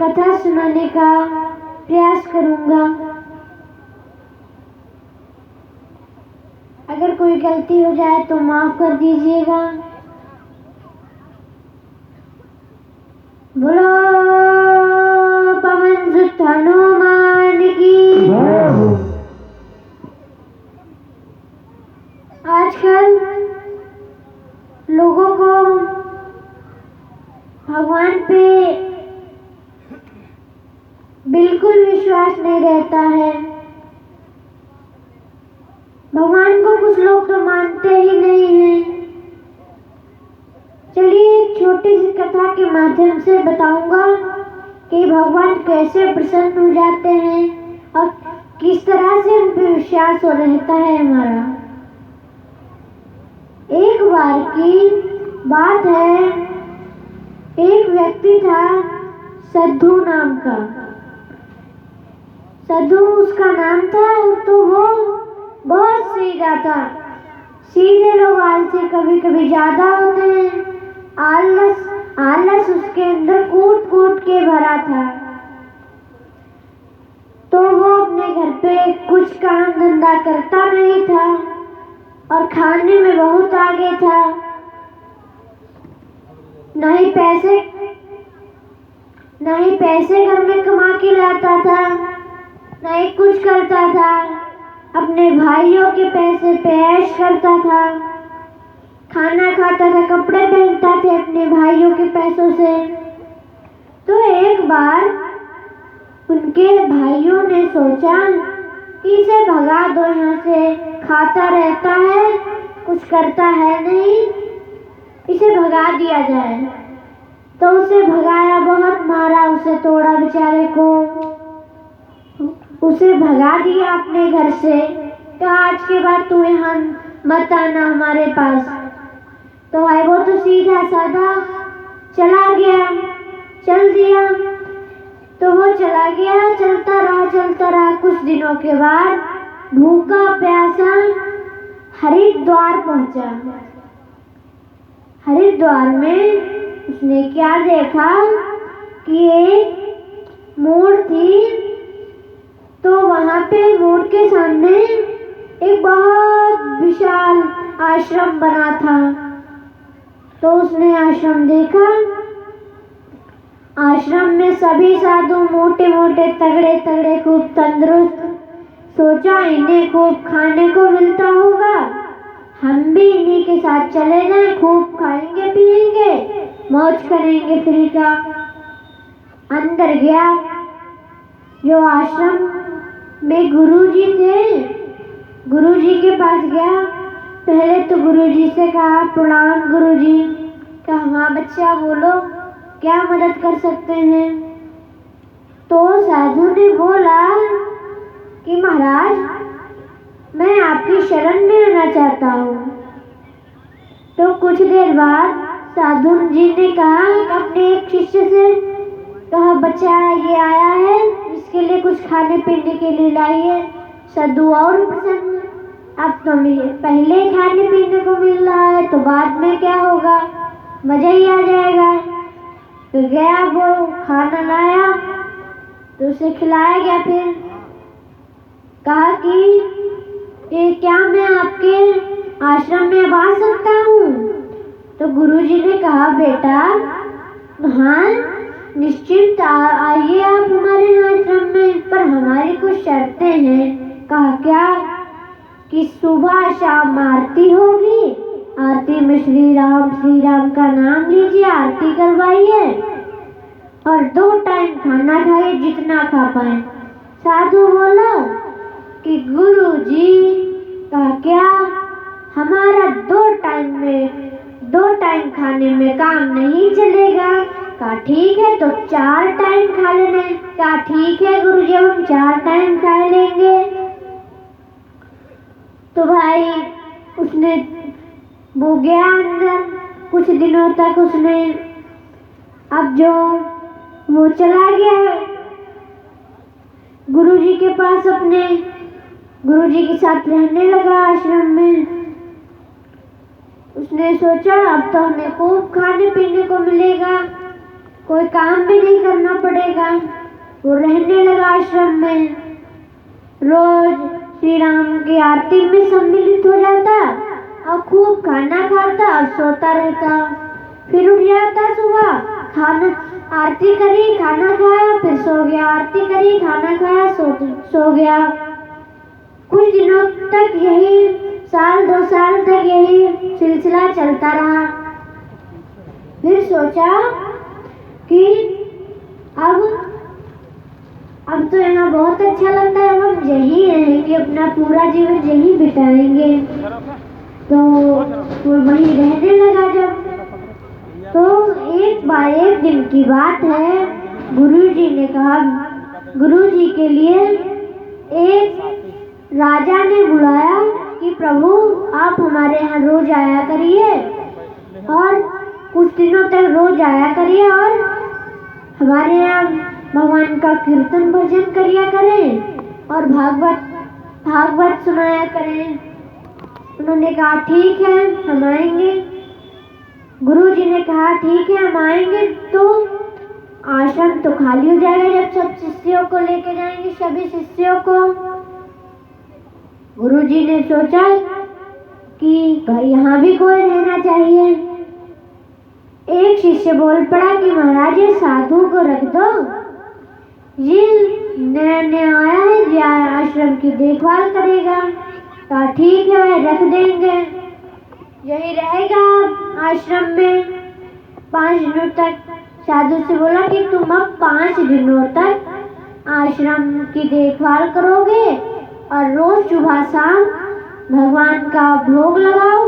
कथा सुनाने का प्रयास करूंगा। अगर कोई गलती हो जाए तो माफ कर दीजिएगा। बोलो पवन सुत हनुमान की। आजकल लोगों को भगवान पे बिल्कुल विश्वास नहीं रहता है। भगवान को कुछ लोग तो मानते ही नहीं हैं। चलिए एक छोटी सी कथा के माध्यम से बताऊंगा कि भगवान कैसे प्रसन्न हो जाते हैं और किस तरह से उन पर विश्वास हो रहता है हमारा। एक बार की बात है, एक व्यक्ति था सद्धू नाम का। सद्धू उसका नाम था। तो वो बहुत सीधा था। सीधे लोग आलसी कभी कभी ज्यादा होते हैं। आलस उसके अंदर कूट कूट के भरा था। तो वो अपने घर पे कुछ काम धंधा करता नहीं था और खाने में बहुत आगे था। नहीं पैसे घर में कमा के लाता था, नहीं कुछ करता था। अपने भाइयों के पैसे पे ऐश करता था, खाना खाता था, कपड़े पहनता थे अपने भाइयों के पैसों से। तो एक बार उनके भाइयों ने सोचा कि इसे भगा दो यहाँ से, खाता रहता है, कुछ करता है नहीं, इसे भगा दिया जाए। तो उसे भगाया, बहुत मारा, उसे तोड़ा बेचारे को, उसे भगा दिया अपने घर से। कहा आज के बाद तू यहाँ मत आना हमारे पास। तो भाई वो तो सीधा साधा चला गया, चल दिया। तो वो चला गया, चलता रहा। कुछ दिनों के बाद भूखा प्यासा हरिद्वार पहुंचा। हरिद्वार में उसने क्या देखा कि एक मोड़ थी। तो वहां पे मोड़ के सामने एक बहुत विशाल आश्रम बना था। तो उसने आश्रम देखा। आश्रम में सभी साधु मोटे मोटे तगड़े तगड़े, खूब तंदुरुस्त। सोचा इन्हें खूब खाने को मिलता होगा, हम भी इन्हीं के साथ चले जाएं, खूब खाएंगे पिएंगे, मौज करेंगे फ्री का। अंदर गया। जो आश्रम में गुरुजी थे, गुरुजी के पास गया। पहले तो गुरुजी से कहा प्रणाम गुरुजी। कहा हाँ बच्चा बोलो, क्या मदद कर सकते हैं। तो साधु ने बोला कि महाराज मैं आपकी शरण में आना चाहता हूँ। तो कुछ देर बाद साधु जी ने कहा अपने एक शिष्य से, कहा बच्चा ये आया है, इसके लिए कुछ खाने पीने के लिए लाइए। साधु और प्रसन्न, अब तो पहले खाने पीने को मिल रहा है तो बाद में क्या होगा, मजा ही आ जाएगा। तो गया, वो खाना लाया तो उसे खिलाया गया। फिर कहा कि ये क्या मैं आपके आश्रम में अब आ सकता हूँ। तो गुरुजी ने कहा बेटा हाँ निश्चिंत आइए आप हमारे आश्रम में, पर हमारी कुछ शर्तें हैं। कहा क्या कि सुबह शाम आरती होगी, आरती में श्री राम का नाम लीजिए, आरती करवाइए और 2 टाइम खाना खाइए जितना खा पाए। साधु बोला कि गुरुजी कहा क्या हमारा 2 टाइम खाने में काम नहीं चलेगा। कहा ठीक है तो 4 टाइम खा लेने। कहा ठीक है गुरुजी हम 4 टाइम खा लेंगे। तो भाई उसने वो गया अंदर। कुछ दिनों तक उसने, अब जो वो चला गया गुरुजी के पास, अपने गुरुजी के साथ रहने लगा आश्रम में। उसने सोचा अब तो हमें खूब खाने पीने को मिलेगा। कोई काम भी नहीं करना पड़ेगा। वो रहने लगा आश्रम में, रोज श्री राम की आरती में सम्मिलित हो जाता और खूब खाना खाता और सोता रहता। फिर उठ जाता सुबह, खाना आरती करी, खाना खाया, फिर सो गया, आरती करी, खाना खाया, सो गया। कुछ दिनों तक यही, साल 2 साल तक यही सिलसिला चलता रहा। फिर सोचा कि अब तो यहाँ बहुत अच्छा लगता है, हम यहीं रहेंगे, अपना पूरा जीवन यहीं बिताएंगे। तो वो वहीं रहने लगा। जब तो एक दिन की बात है, गुरुजी ने कहा, गुरुजी के लिए एक राजा ने बुलाया कि प्रभु आप हमारे यहाँ रोज आया करिए और कुछ दिनों तक रोज आया करिए और हमारे यहाँ भगवान का कीर्तन भजन करिया करें और भागवत सुनाया करें। उन्होंने कहा ठीक है हम आएंगे। गुरुजी ने कहा ठीक है हम आएंगे। तो आश्रम तो खाली हो जाएगा जब सब शिष्यों को लेके जाएंगे, सभी शिष्यों को। गुरुजी ने सोचा कि यहाँ भी कोई रहना चाहिए। एक शिष्य बोल पड़ा कि महाराज ये साधु को रख दो, ये नया आया है, ये आश्रम की देखभाल करेगा। कहा ठीक है रख देंगे, यही रहेगा आश्रम में 5 दिनों तक। साधु से बोला कि तुम अब 5 दिनों तक आश्रम की देखभाल करोगे और रोज सुबह शाम भगवान का भोग लगाओ।